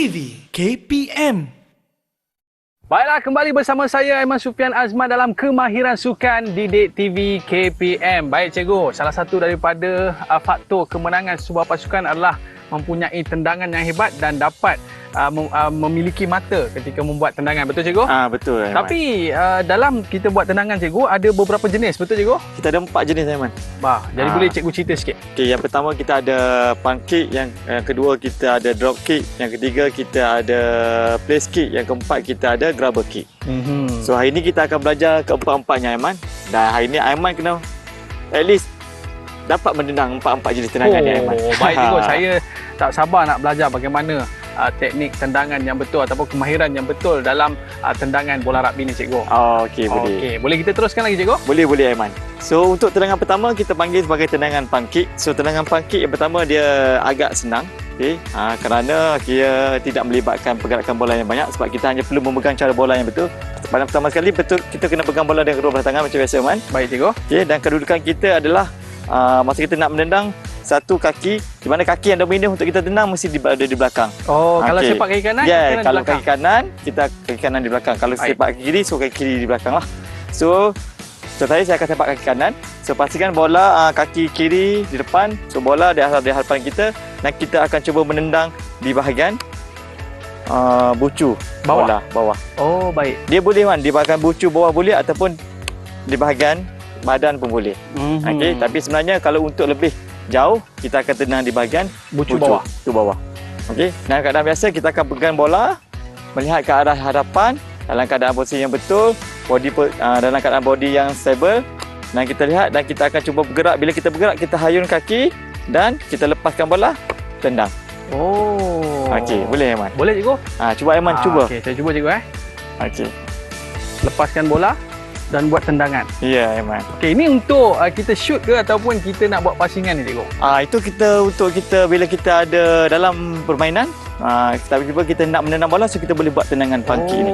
TV KPM. Baiklah, kembali bersama saya Aiman Sufian Azman dalam Kemahiran Sukan Didik TV KPM. Baik cikgu, salah satu daripada faktor kemenangan sebuah pasukan adalah mempunyai tendangan yang hebat dan dapat memiliki mata ketika membuat tendangan. Betul cikgu? Betul. Aiman. Tapi dalam kita buat tendangan cikgu, ada beberapa jenis. Betul cikgu? Kita ada 4 jenis, Aiman. Jadi boleh cikgu cerita sikit? Okey, yang pertama kita ada punt kick, yang kedua kita ada drop kick, yang ketiga kita ada place kick, yang keempat kita ada grabber kick. So hari ini kita akan belajar keempat-empatnya, Aiman. Dan hari ini Aiman kena at least dapat menendang 4 jenis tendangan ni, Aiman. Baik cikgu, saya tak sabar nak belajar bagaimana teknik tendangan yang betul ataupun kemahiran yang betul dalam tendangan bola rugby ni cikgu. Okey, boleh. Okey, boleh kita teruskan lagi cikgu? Boleh, Aiman. So untuk tendangan pertama kita panggil sebagai tendangan punt kick. So tendangan punt kick yang pertama dia agak senang. Okey, kerana dia tidak melibatkan pergerakan bola yang banyak sebab kita hanya perlu memegang cara bola yang betul. Pada pertama sekali betul kita kena pegang bola dengan kedua belah tangan macam biasa, Aiman. Baik cikgu. Okey, dan kedudukan kita adalah masa kita nak menendang, satu kaki, di mana kaki yang dominan untuk kita tendang mesti berada di belakang. Kalau sepak kaki kanan, kalau kaki kanan, kita kaki kanan di belakang. Kalau sepak kaki kiri, so kaki kiri di belakang lah. So saya akan sepak kaki kanan. So pastikan bola kaki kiri di depan. So bola di hadapan kita dan kita akan cuba menendang di bahagian bucu bawah. Oh, baik. Dia boleh di bahagian bucu bawah boleh ataupun di bahagian badan pun boleh. Okey, tapi sebenarnya kalau untuk lebih jauh kita akan tendang di bahagian bucu bawah. Okey, dalam keadaan biasa kita akan pegang bola, melihat ke arah hadapan dalam keadaan posisi yang betul, dalam keadaan body yang stable, dan kita lihat dan kita akan cuba bergerak. Bila kita bergerak, kita hayun kaki dan kita lepaskan bola, tendang. Okey, boleh Aiman? Boleh cikgu? Cuba Aiman cuba. Okey, saya cuba cikgu Okey. Lepaskan bola dan buat tendangan. Ya, Aiman. Okey, ini untuk kita shoot ke ataupun kita nak buat passingan ni cikgu? Itu untuk kita bila kita ada dalam permainan, tiba-tiba kita nak menendang bola, so kita boleh buat tendangan punt kick ni.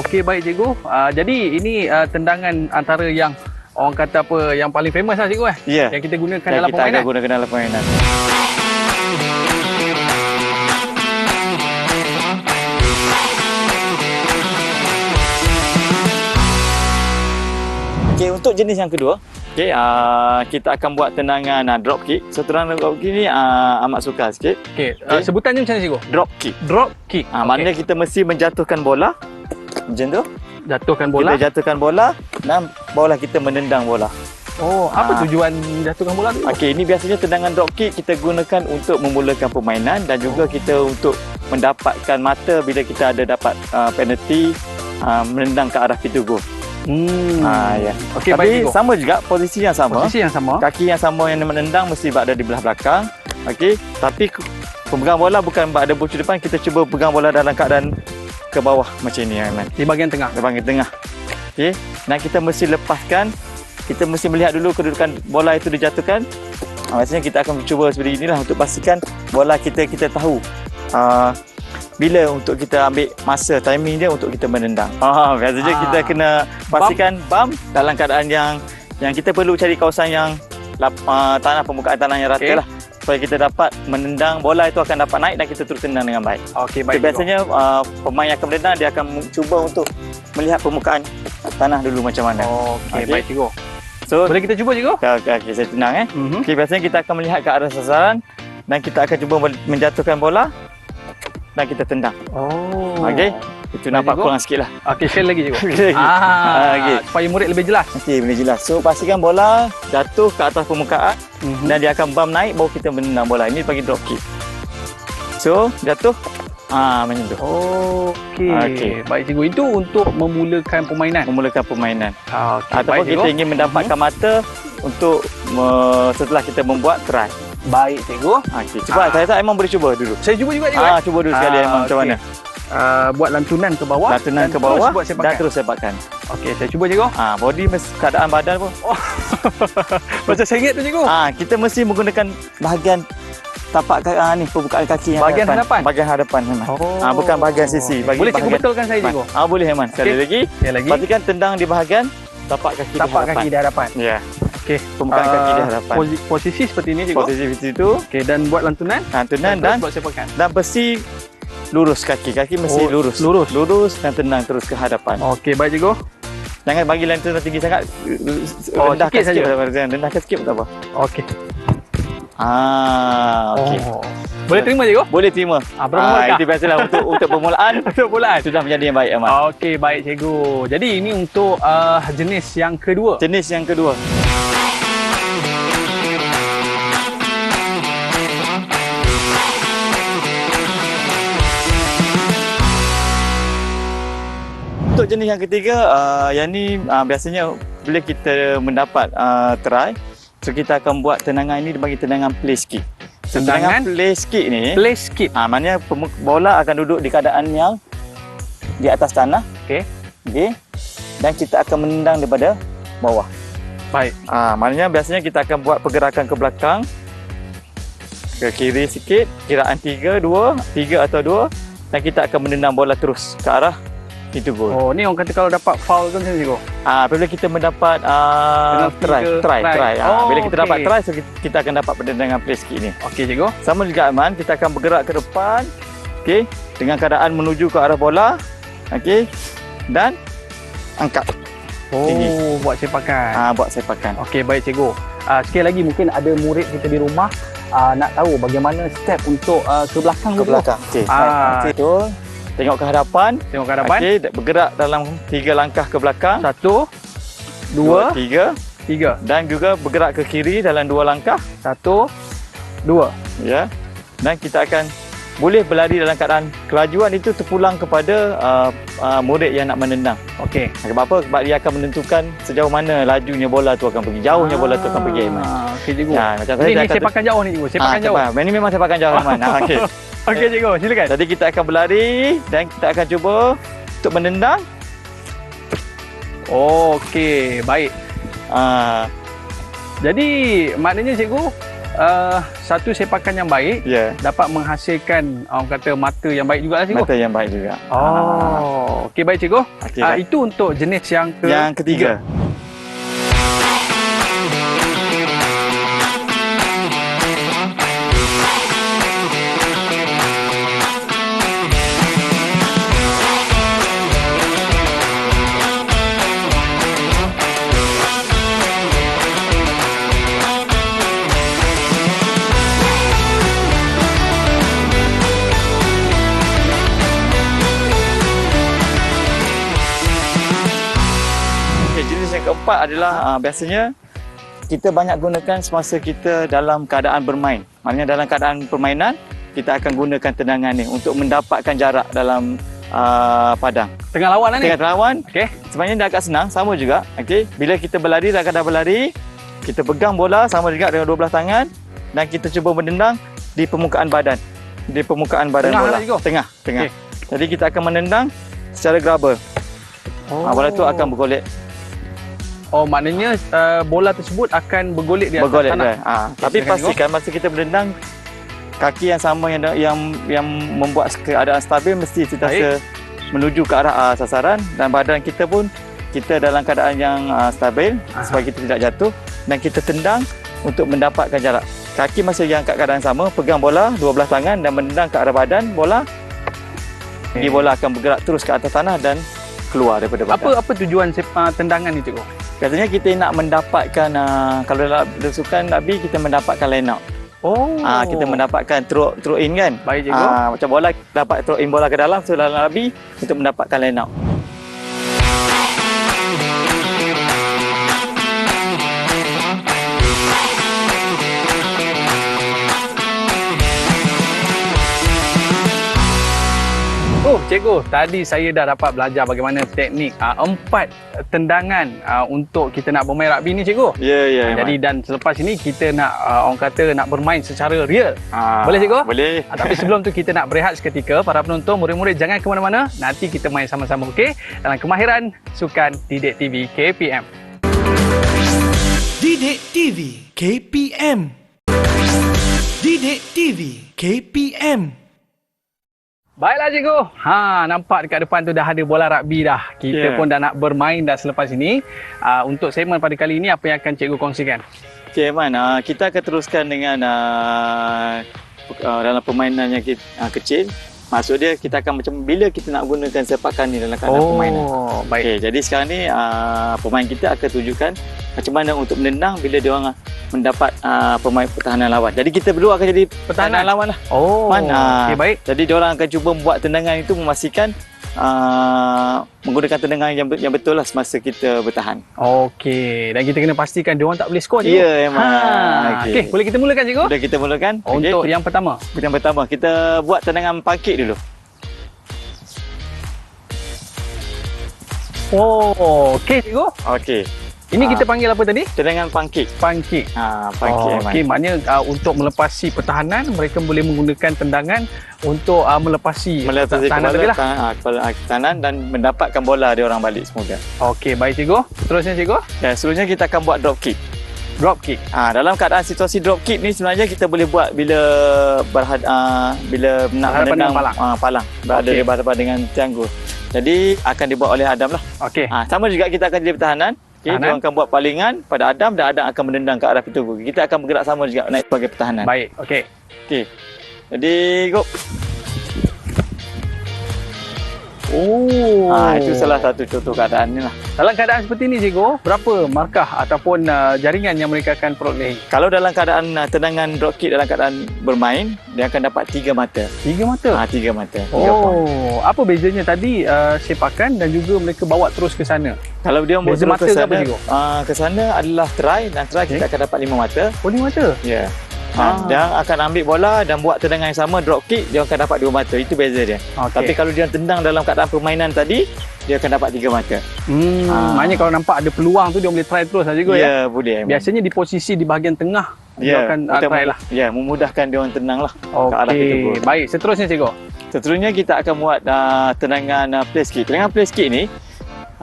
Okey, baik cikgu. Jadi ini tendangan antara yang orang kata apa yang paling famous lah cikgu Ya. yang kita gunakan dalam permainan. Kita akan gunakan dalam permainan. Okey, untuk jenis yang kedua, kita akan buat tendangan drop kick. So tendangan drop kick ni amat sukar sikit. Okey, sebutannya macam mana cikgu? Drop kick. Drop kick. Maknanya kita mesti menjatuhkan bola macam tu. Jatuhkan bola. Kita jatuhkan bola dan bola kita menendang bola. Apa tujuan jatuhkan bola tu? Okey, ini biasanya tendangan drop kick kita gunakan untuk memulakan permainan dan juga kita untuk mendapatkan mata bila kita ada dapat penalty menendang ke arah pintu gol. Ya. Okey, tapi baik, sama juga posisi yang sama. Kaki yang sama yang menendang mesti berada di belah belakang. Okey, tapi pemegang bola bukan berada bucu depan, kita cuba pegang bola dalam keadaan ke bawah macam ni, Aiman. Di bahagian tengah. Di bahagian tengah. Okey, dan kita mesti lepaskan. Kita mesti melihat dulu kedudukan bola itu dijatuhkan. Maksudnya kita akan cuba seperti inilah untuk pastikan bola kita tahu bila untuk kita ambil masa timing dia untuk kita menendang. Biasanya kita kena pastikan bump dalam keadaan yang kita perlu cari kawasan yang permukaan tanah yang rata lah, supaya kita dapat menendang bola itu akan dapat naik dan kita terus tendang dengan baik. Okey, baik. Biasanya pemain yang akan menendang dia akan cuba untuk melihat permukaan tanah dulu macam mana. Okey, baik cikgu. So boleh kita cuba cikgu? Okey, saya tenang Okey, biasanya kita akan melihat ke arah sasaran dan kita akan cuba menjatuhkan bola dan kita tendang. Okey. Itu nampak kurang sikit lah. Okey, share lagi cikgu. Okay. Supaya murid lebih jelas. Okey, lebih jelas. So pastikan bola jatuh ke atas permukaan dan dia akan bump naik baru kita menendang bola. Ini panggil drop kick. So jatuh macam tu. Okey. Baik cikgu, itu untuk memulakan permainan. Ataupun kita ingin mendapatkan mata untuk setelah kita membuat try. Baik cikgu. Okey, cuba saya Aiman boleh cuba dulu. Saya cuba juga cikgu. Cuba dulu sekali Aiman macam mana? Buat lantunan ke bawah. Dan terus sepakan. Okey, saya cuba cikgu. Body keadaan badan pun. Macam saya ingat tu cikgu. Kita mesti menggunakan bahagian tapak permukaan kaki yang bahagian hadapan. Bahagian hadapan Aiman. Bukan bahagian sisi. Boleh cikgu betulkan saya cikgu? Boleh Aiman. Sekali lagi. Pastikan tendang di bahagian tapak kaki di hadapan. Ya. Okey, permukaan kaki di hadapan. Posisi seperti ini cikgu. Posisi seperti itu. Okey, dan buat lantunan. Lantunan dan buat sepakan. Dan besi lurus kaki mesti lurus. Lurus dan tenang terus ke hadapan. Okey, baik cikgu. Jangan bagi lantern tinggi sangat. Sikit saja. Rendahkan sikit pun tak apa. Okey. Okey. Boleh terima cikgu? Boleh terima. Berapa markah? Itu biasalah untuk permulaan. Untuk permulaan. Sudah menjadi yang baik, Ahmad. Okey, baik cikgu. Jadi ini untuk jenis yang kedua. Jenis yang kedua. Untuk jenis yang ketiga, yang ni biasanya bila kita mendapat try, so kita akan buat tendangan ini dipanggil tendangan play skit. Tendangan play skit ni, Play skit. maknanya bola akan duduk di keadaan yang di atas tanah. Okey. Okey. Dan kita akan menendang daripada bawah. Baik. Maknanya biasanya kita akan buat pergerakan ke belakang, ke kiri sikit, kiraan 3 atau 2, dan kita akan menendang bola terus ke arah itu gol. Oh, ni orang kata kalau dapat foul tu macam ni cikgu? Apabila kita mendapat try. Bila kita dapat try, so kita akan dapat penendangan play skit ni. Okey cikgu. Sama juga Aman, kita akan bergerak ke depan. Okey, dengan keadaan menuju ke arah bola. Okey. Dan angkat. Tinggi. Buat sepakan. Buat sepakan. Okey, baik cikgu. Sekali lagi mungkin ada murid kita di rumah nak tahu bagaimana step untuk ke belakang Ke belakang. Okey. Okey, betul. Tengok ke hadapan. Tengok ke hadapan. Okey, bergerak dalam 3 langkah ke belakang. 1, 2, 3. Dan juga bergerak ke kiri dalam 2 langkah. 1, 2. Ya. Dan kita akan boleh berlari dalam keadaan kelajuan itu terpulang kepada murid yang nak menendang. Okey. Sebab apa? Sebab dia akan menentukan sejauh mana lajunya bola tu akan pergi. Jauhnya bola tu akan pergi, Aiman. Okey cikgu. Ya, macam Ini sepakan jauh ni cikgu. Sepakan jauh. Ini memang sepakan jauh, Aiman. Okey. Okey cikgu, silakan. Jadi kita akan berlari dan kita akan cuba untuk menendang. Okey, baik. Jadi maknanya cikgu, satu sepakan yang baik dapat menghasilkan orang kata mata yang baik juga lah cikgu. Mata yang baik juga. Okey baik cikgu. Okay, itu untuk jenis yang ketiga. Jenis yang keempat adalah biasanya kita banyak gunakan semasa kita dalam keadaan bermain. Maknanya dalam keadaan permainan, kita akan gunakan tendangan ni untuk mendapatkan jarak dalam padang. Tengah lawan lah ni? Tengah lawan. Okey. Sebenarnya dia agak senang, sama juga. Okey. Bila kita berlari, dalam keadaan berlari, kita pegang bola sama juga dengan 12 tangan dan kita cuba menendang di permukaan badan. Di permukaan badan tengah bola. Lah, tengah. Okay. Jadi kita akan menendang secara grabber. Bola tu akan bergolek. Maknanya bola tersebut akan bergolek di atas tanah. Tapi pastikan masa kita menendang, kaki yang sama yang membuat keadaan stabil mesti sentiasa menuju ke arah sasaran, dan badan kita pun kita dalam keadaan yang stabil supaya kita tidak jatuh, dan kita tendang untuk mendapatkan jarak. Kaki masih yang kat keadaan sama, pegang bola 12 tangan dan menendang ke arah badan bola. Jadi bola akan bergerak terus ke atas tanah dan keluar daripada badan. Apa tujuan tendangan ni cikgu? Katanya kita nak mendapatkan kalau dalam sukan rugby kita mendapatkan line out. Kita mendapatkan throw in kan. Baik cikgu. Macam bola dapat throw in bola ke dalam, so dalam rugby untuk mendapatkan line out. Cikgu, tadi saya dah dapat belajar bagaimana teknik 4 tendangan untuk kita nak bermain rugby ni cikgu. Ya. Jadi dan selepas ini kita nak orang kata nak bermain secara real. Boleh cikgu? Boleh. Tapi sebelum tu kita nak berehat seketika. Para penonton, murid-murid jangan ke mana-mana. Nanti kita main sama-sama, okey? Dalam Kemahiran Sukan Didik TV KPM. Didik TV KPM. Didik TV KPM. Baiklah cikgu. Nampak dekat depan tu dah ada bola rugby dah. Kita pun dah nak bermain dah selepas ini. Untuk segmen pada kali ini, apa yang akan cikgu kongsikan? Okey, Man. Kita akan teruskan dengan dalam permainan yang kecil. Maksud dia kita akan macam bila kita nak gunakan sepakan ni dalam keadaan permainan. Baik. Okey, jadi sekarang ni pemain kita akan tunjukkan macam mana untuk menendang bila dia orang mendapat pemain pertahanan lawan. Jadi kita berdua akan jadi pertahanan lawan lah. Okey, baik. Jadi dia orang akan cuba buat tendangan itu memastikan menggunakan tendangan yang betul lah semasa kita bertahan. Okey, dan kita kena pastikan dia orang tak boleh skor cikgu. Ya, memang. Okey, boleh kita mulakan cikgu? Sudah kita mulakan. Untuk yang pertama. Yang pertama, kita buat tendangan pankek dulu. Okey cikgu. Okey. Ini kita panggil apa tadi? Tendangan pankek. Pankek. Pankek. Okey, maknanya untuk melepasi pertahanan, mereka boleh menggunakan tendangan untuk melepasi pertahanan tadi lah. Pertahanan dan mendapatkan bola dia orang balik semoga. Okey, baik cikgu. Seterusnya cikgu? Dan seterusnya kita akan buat drop kick. Drop kick. Dalam keadaan situasi drop kick ni sebenarnya kita boleh buat bila nak menendang palang. Berada di berhadapan dengan tiang gol. Jadi akan dibuat oleh Adam lah. Okey. Sama juga kita akan jadi pertahanan. Okay, dia akan buat palingan pada Adam dan Adam akan menendang ke arah pintu gol. Kita akan bergerak sama juga naik sebagai pertahanan. Baik, okey. Okey. Jadi go. Itu salah satu contoh keadaan ni lah. Dalam keadaan seperti ini cikgu, berapa markah ataupun jaringan yang mereka akan perolehi? Kalau dalam keadaan tendangan drop kick dalam keadaan bermain, dia akan dapat 3 mata. 3 mata? 3 mata. 3 poin. Apa bezanya tadi sepakan dan juga mereka bawa terus ke sana? Kalau dia bawa terus mata ke sana, ke sana adalah try dan try kita akan dapat 5 mata. 5 mata? Ya. Dia akan ambil bola dan buat tendangan yang sama, drop kick, dia akan dapat 2 mata. Itu beza dia. Tapi kalau dia tendang dalam keadaan permainan tadi, dia akan dapat 3 mata. Maknanya kalau nampak ada peluang tu dia boleh try terus lah cikgu ya? Ya, boleh. Biasanya di posisi di bahagian tengah dia akan try lah. Ya, memudahkan dia orang tenang lah ke arah pintu gol. Baik, seterusnya cikgu. Seterusnya kita akan buat tendangan place kick. Tendangan place kick ni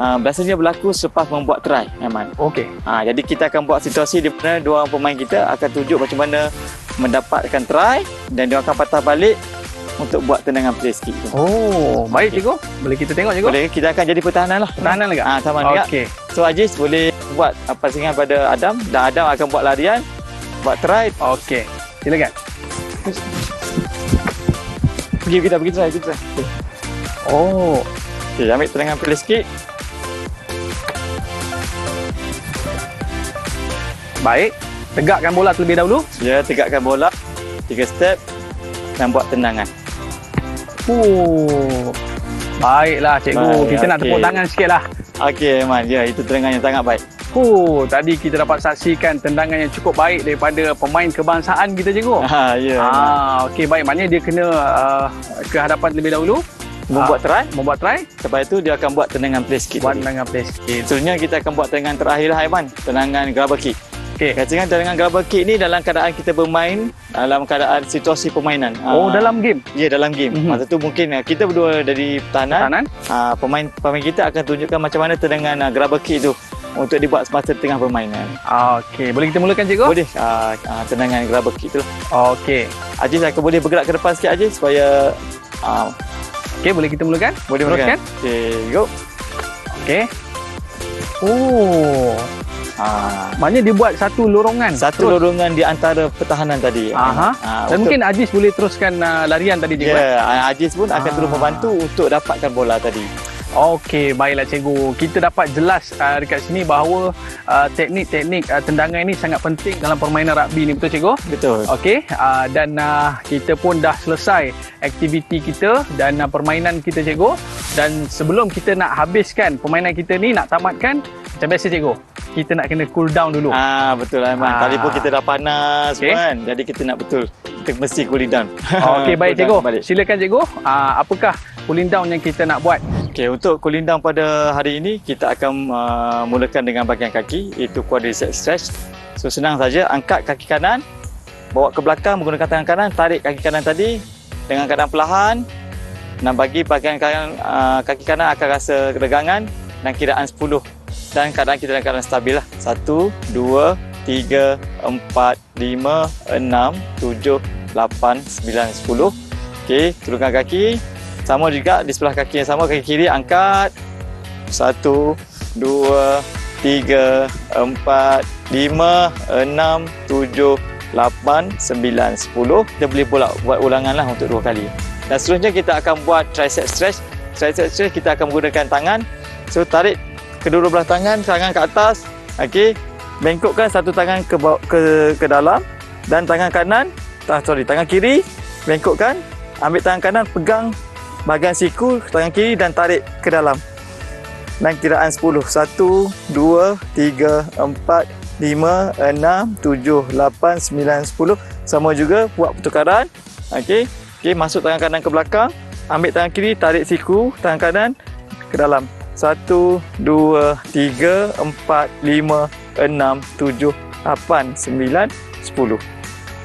biasanya berlaku selepas membuat try, Aiman. Okey. Jadi kita akan buat situasi di mana dua orang pemain kita akan tunjuk macam mana mendapatkan try dan dia akan patah balik untuk buat tendangan place kick tu. Baik cikgu. Boleh kita tengok cikgu? Boleh, kita akan jadi pertahanan lah. Pertahanan juga? Sama juga. Okey. So Aziz boleh buat passingan pada Adam dan Adam akan buat larian, buat try. Okey. Silakan. Kita pergi try. Okey, ambil tendangan place kick. Baik, tegakkan bola terlebih dahulu. Ya, tegakkan bola 3 step dan buat tendangan. Baiklah cikgu, kita nak tepuk tangan sikitlah. Okey, Aiman. Ya, itu tendangan yang sangat baik. Tadi kita dapat saksikan tendangan yang cukup baik daripada pemain kebangsaan kita cikgu. Ya. Okey, baik. Maknanya dia kena ke hadapan terlebih dahulu. Membuat try. Lepas itu dia akan buat tendangan place kick. Tendangan place kick. Seterusnya kita akan buat tendangan terakhir lah, Aiman. Tendangan grabber kick. Okey. Katakan tendangan grabber kick ni dalam keadaan kita bermain, dalam keadaan situasi permainan. Dalam game? Ya, dalam game. Masa tu mungkin kita berdua dari pertahanan. Pemain kita akan tunjukkan macam mana tendangan grabber kick tu untuk dibuat semasa tengah permainan. Okey, boleh kita mulakan cikgu? Boleh. Tendangan grabber kick tu. Okey. Aziz akan boleh bergerak ke depan sikit Aziz supaya okey, boleh kita mulakan? Boleh mulakan. Okey, go. Okey. Maknanya dia buat satu lorongan. Lorongan di antara pertahanan tadi. Dan mungkin Aziz boleh teruskan larian tadi juga. Ya, Aziz pun akan terus membantu untuk dapatkan bola tadi. Okey, baiklah cikgu. Kita dapat jelas dekat sini bahawa teknik-teknik tendangan ini sangat penting dalam permainan rugby ni, betul cikgu? Betul. Okey, dan kita pun dah selesai aktiviti kita dan permainan kita cikgu. Dan sebelum kita nak habiskan permainan kita ni, nak tamatkan, macam biasa cikgu, kita nak kena cool down dulu. Betul lah, Aiman. Tadi pun kita dah panas kan. Jadi kita nak kita mesti cooling down. Okey, baik cikgu. Silakan cikgu. Apakah cooling down yang kita nak buat? Okey, untuk cooling down pada hari ini kita akan mulakan dengan bahagian kaki, iaitu quadricep stretch. So senang saja, angkat kaki kanan, bawa ke belakang menggunakan tangan kanan, tarik kaki kanan tadi dengan keadaan perlahan dan bagi bahagian kanan, kaki kanan akan rasa keregangan dan kiraan 10 dan keadaan kita dalam keadaan stabil lah. 1, 2, 3, 4, 5, 6, 7, 8, 9, 10. Okey, turunkan kaki. Sama juga di sebelah kaki yang sama, kaki kiri angkat. 1, 2, 3, 4, 5, 6, 7, 8, 9, 10. Kita boleh buat ulangan lah untuk 2 kali. Dan seterusnya kita akan buat tricep stretch. Tricep stretch kita akan menggunakan tangan. So tarik kedua belah tangan ke atas. Okey. Bengkokkan satu tangan ke dalam dan tangan kiri bengkokkan. Ambil tangan kanan pegang bahagian siku tangan kiri dan tarik ke dalam. Dan kiraan 10. 1 2 3 4 5, 6, 7, 8, 9, 10. Sama juga buat pertukaran. Okey. Okey, masuk tangan kanan ke belakang. Ambil tangan kiri, tarik siku tangan kanan ke dalam. 1, 2, 3, 4, 5, 6, 7, 8, 9, 10.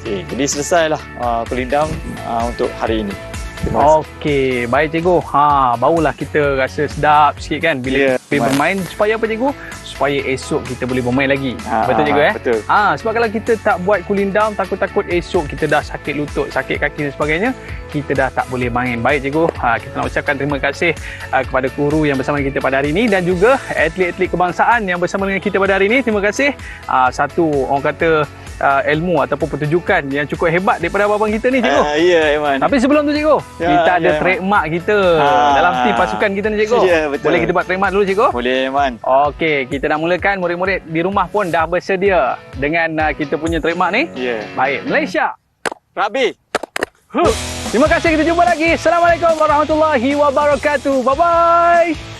Okey, jadi selesailah cooling down untuk hari ini. Okey, baik cikgu. Barulah kita rasa sedap sikit kan bila bermain. Supaya apa cikgu? Supaya esok kita boleh bermain lagi. Betul cikgu Betul. Sebab kalau kita tak buat cooling down, takut-takut esok kita dah sakit lutut, sakit kaki dan sebagainya, kita dah tak boleh main. Baik cikgu, kita nak ucapkan terima kasih kepada guru yang bersama kita pada hari ini dan juga atlet-atlet kebangsaan yang bersama dengan kita pada hari ini. Terima kasih. Satu orang kata ilmu ataupun pertunjukan yang cukup hebat daripada abang kita ni cikgu. Ya, Iman. Tapi sebelum tu cikgu, kita ada trademark kita dalam tim pasukan kita ni cikgu. Ya, betul. Boleh kita buat trademark dulu cikgu? Boleh, Iman. Okey, kita nak mulakan. Murid-murid di rumah pun dah bersedia dengan kita punya trademark ni. Ya. Baik, Malaysia. Rabi. Terima kasih, kita jumpa lagi. Assalamualaikum warahmatullahi wabarakatuh. Bye-bye.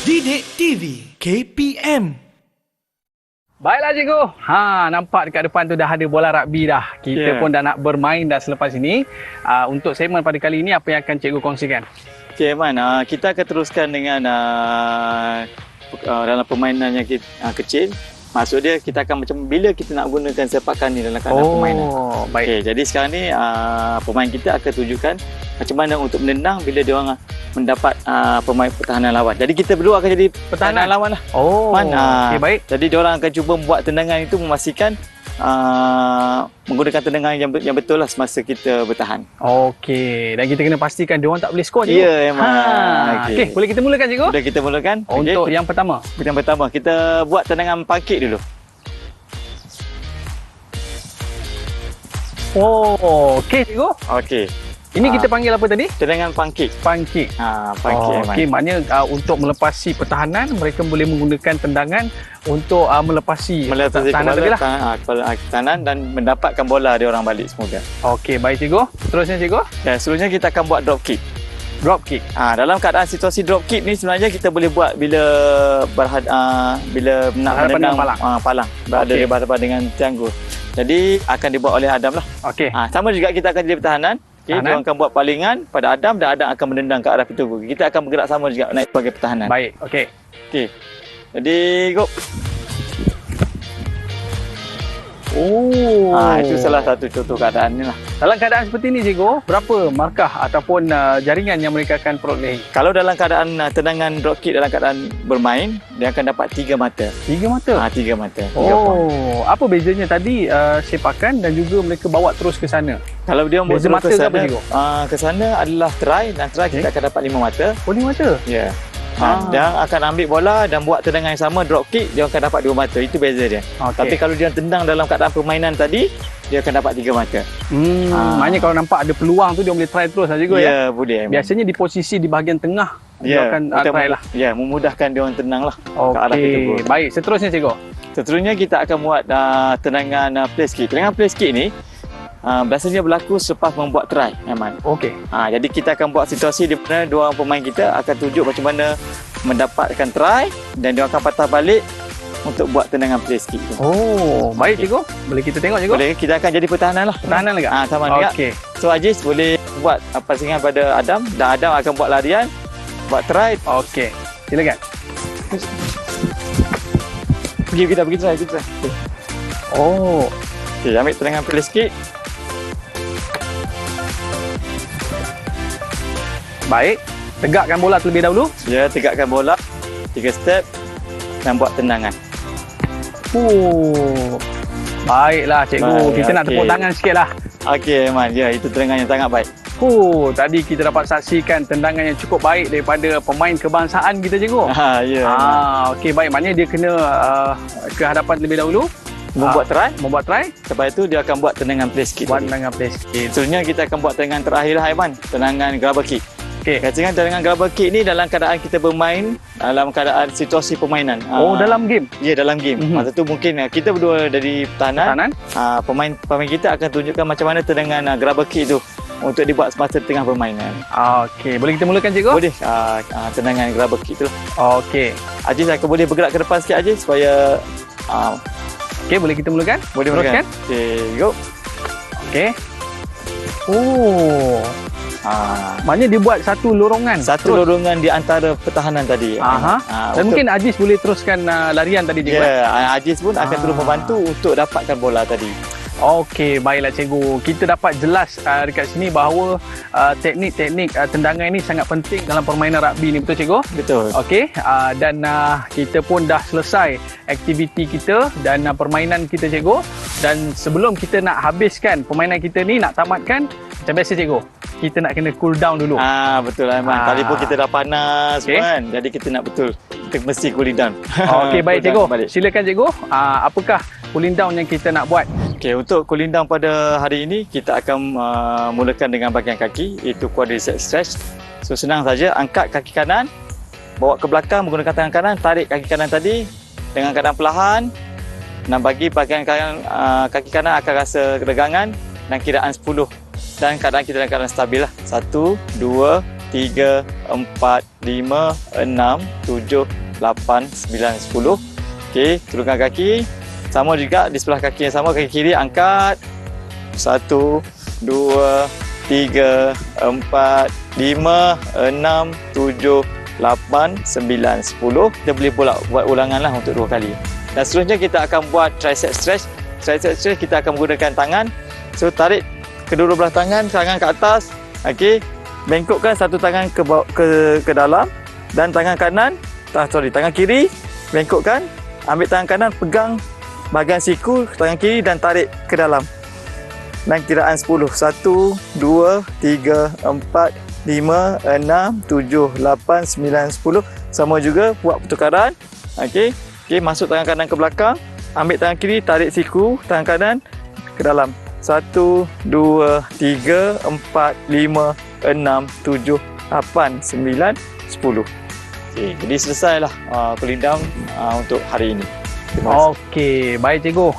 Didik TV KPM. Baiklah cikgu. Nampak dekat depan tu dah ada bola rugby dah. Kita pun dah nak bermain dah selepas ini. Untuk segmen pada kali ini, apa yang akan cikgu kongsikan? Okey, Iman. Kita akan teruskan dengan dalam permainan yang kecil. Maksud dia kita akan macam bila kita nak gunakan sepakan ni dalam keadaan permainan. Baik. Okey, jadi sekarang ni pemain kita akan tunjukkan macam mana untuk menendang bila dia orang mendapat pemain pertahanan lawan. Jadi kita berdua akan jadi pertahanan lawan lah. Okey, baik. Jadi dia orang akan cuba membuat tendangan itu memastikan menggunakan tendangan yang betul lah semasa kita bertahan. Okey, dan kita kena pastikan dia orang tak boleh skor cikgu. Ya, memang. Okey, boleh kita mulakan cikgu? Boleh kita mulakan. Untuk yang pertama. Yang pertama, kita buat tendangan pankik dulu. Okey cikgu. Okey. Ini kita panggil apa tadi? Tendangan pankik. Pankik. Pankik. Okey, maknanya untuk melepasi pertahanan, mereka boleh menggunakan tendangan untuk melepasi pertahanan tadi lah. Pertahanan dan mendapatkan bola dia orang balik semoga. Okey, baik cikgu. Seterusnya cikgu? Dan seterusnya kita akan buat drop kick. Drop kick. Dalam keadaan situasi drop kick ni sebenarnya kita boleh buat bila nak menendang palang. Berada di berhadapan dengan tiang gol. Jadi akan dibuat oleh Adam lah. Okey. Sama juga kita akan jadi pertahanan. Okay, dia akan buat palingan pada Adam dan Adam akan menendang ke arah pintu gol. Kita akan bergerak sama juga naik sebagai pertahanan. Baik, okey. Okey. Jadi go. Itu salah satu contoh keadaan ni lah. Dalam keadaan seperti ni cikgu, berapa markah ataupun jaringan yang mereka akan perolehi? Kalau dalam keadaan tendangan drop kick dalam keadaan bermain, dia akan dapat 3 mata. 3 mata? 3 mata. Apa bezanya tadi sepakan dan juga mereka bawa terus ke sana? Kalau dia beza mata ke apa cikgu? Ke sana adalah try dan try kita akan dapat 5 mata. 5 mata? Ya. Dia akan ambil bola dan buat tendangan yang sama, drop kick, dia akan dapat 2 mata. Itu beza dia. Tapi kalau dia tendang dalam keadaan permainan tadi, dia akan dapat 3 mata. Maknanya kalau nampak ada peluang tu dia boleh try terus lah cikgu ya? Ya, boleh. Biasanya di posisi di bahagian tengah dia akan try lah. Ya, memudahkan dia orang tendang lah ke arah pintu gol. Baik, seterusnya cikgu. Seterusnya kita akan buat tendangan play skit. Tendangan play skit ni biasanya berlaku selepas membuat try, Aiman. Okey. Jadi kita akan buat situasi di mana dua orang pemain kita akan tunjuk macam mana mendapatkan try dan dia akan patah balik untuk buat tendangan play skit. Oh, baik cikgu. Boleh kita tengok cikgu? Boleh, kita akan jadi pertahanan lah. Pertahanan juga? Sama juga. Okey. So Aziz boleh buat passingan pada Adam dan Adam akan buat larian, buat try. Okey. Silakan. Pergi try. Oh. Okey, ambil tendangan play skit. Baik. Tegakkan bola terlebih dahulu. Ya, tegakkan bola 3 step dan buat tendangan. Baiklah cikgu. Baik, Kita nak tepuk tangan sikitlah. Okey, Aiman. Ya, itu tendangan yang sangat baik. Tadi kita dapat saksikan tendangan yang cukup baik daripada pemain kebangsaan kita cikgu. Ya. Okey, baik. Maknanya dia kena ke hadapan terlebih dahulu. Membuat try. Lepas itu dia akan buat tendangan play skit. Buat tendangan play skit. Seterusnya kita akan buat tendangan terakhir lah, Aiman. Tendangan grabber kick. Okey. Katakan tendangan grabber kick ni dalam keadaan kita bermain dalam keadaan situasi permainan. Dalam game. Ya, dalam game. Masa tu mungkin kita berdua dari pertahanan. Pemain kita akan tunjukkan macam mana tendangan grabber kick tu untuk dibuat semasa tengah permainan. Okey, boleh kita mulakan cikgu? Boleh. Tendangan grabber kick tu lah. Okey. Aziz akan boleh bergerak ke depan sikit Aziz supaya Okey, boleh kita mulakan? boleh mulakan. Okey, go. Okey. Maknanya dia buat satu lorongan. Lorongan di antara pertahanan tadi. Dan mungkin Aziz boleh teruskan larian tadi cikgu. Ya, Aziz pun akan terus membantu untuk dapatkan bola tadi. Okey, baiklah cikgu. Kita dapat jelas dekat sini bahawa teknik-teknik tendangan ini sangat penting dalam permainan rugby ni, betul cikgu? Betul. Okey, dan kita pun dah selesai aktiviti kita dan permainan kita cikgu. Dan sebelum kita nak habiskan permainan kita ni, nak tamatkan, macam biasa cikgu, kita nak kena cool down dulu. Betul lah, Aiman. Tadi pun kita dah panas kan. Jadi kita nak kita mesti cooling down. Okey, baik Cool down cikgu. balik. Silakan cikgu. Apakah cooling down yang kita nak buat? Okey, untuk cooling down pada hari ini kita akan mulakan dengan bahagian kaki, iaitu quadricep stretch. So senang saja, angkat kaki kanan, bawa ke belakang menggunakan tangan kanan, tarik kaki kanan tadi dengan keadaan perlahan dan bagi bahagian kanan, kaki kanan akan rasa regangan dan kiraan 10 dan keadaan kita dalam keadaan stabil lah. 1, 2, 3, 4, 5, 6, 7, 8, 9, 10. Okey, turunkan kaki. Sama juga di sebelah kaki yang sama, kaki kiri angkat. 1, 2, 3, 4, 5, 6, 7, 8, 9, 10. Kita boleh buat ulangan lah untuk 2 kali. Dan seterusnya kita akan buat tricep stretch. Tricep stretch kita akan menggunakan tangan. So tarik kedua belah tangan ke atas. Okey. Bengkokkan satu tangan ke dalam dan tangan kiri bengkokkan. Ambil tangan kanan, pegang bahagian siku tangan kiri dan tarik ke dalam. Dan kiraan 10. 1, 2, 3, 4, 5, 6, 7, 8, 9, 10. Sama juga buat pertukaran. Okey. Masuk tangan kanan ke belakang. Ambil tangan kiri, tarik siku tangan kanan ke dalam. 1, 2, 3, 4, 5, 6, 7, 8, 9, 10. Okey, jadi selesailah cooling down untuk hari ini. Okey, baik cikgu.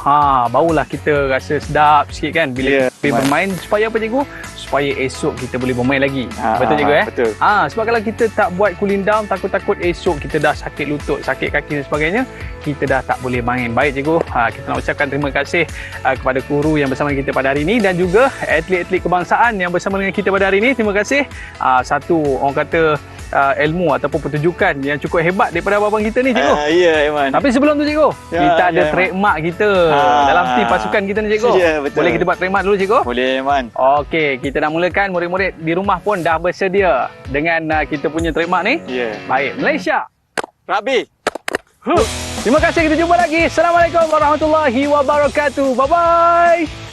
Barulah kita rasa sedap sikit kan bila bermain. Supaya apa cikgu? Supaya esok kita boleh bermain lagi. Betul cikgu Betul. Sebab kalau kita tak buat cooling down, takut-takut esok kita dah sakit lutut, sakit kaki dan sebagainya, kita dah tak boleh main. Baik cikgu, kita nak ucapkan terima kasih kepada guru yang bersama kita pada hari ini dan juga atlet-atlet kebangsaan yang bersama dengan kita pada hari ini. Terima kasih. Satu orang kata ilmu ataupun pertunjukan yang cukup hebat daripada abang kita ni cikgu. Ya, Aiman. Tapi sebelum tu cikgu, kita ada trademark kita dalam tim pasukan kita ni cikgu. Ya, betul. Boleh kita buat trademark dulu cikgu? Boleh, Aiman. Okey, kita nak mulakan. Murid-murid di rumah pun dah bersedia dengan kita punya trademark ni. Ya. Baik, Malaysia. Rugby. Terima kasih, kita jumpa lagi. Assalamualaikum warahmatullahi wabarakatuh. Bye-bye.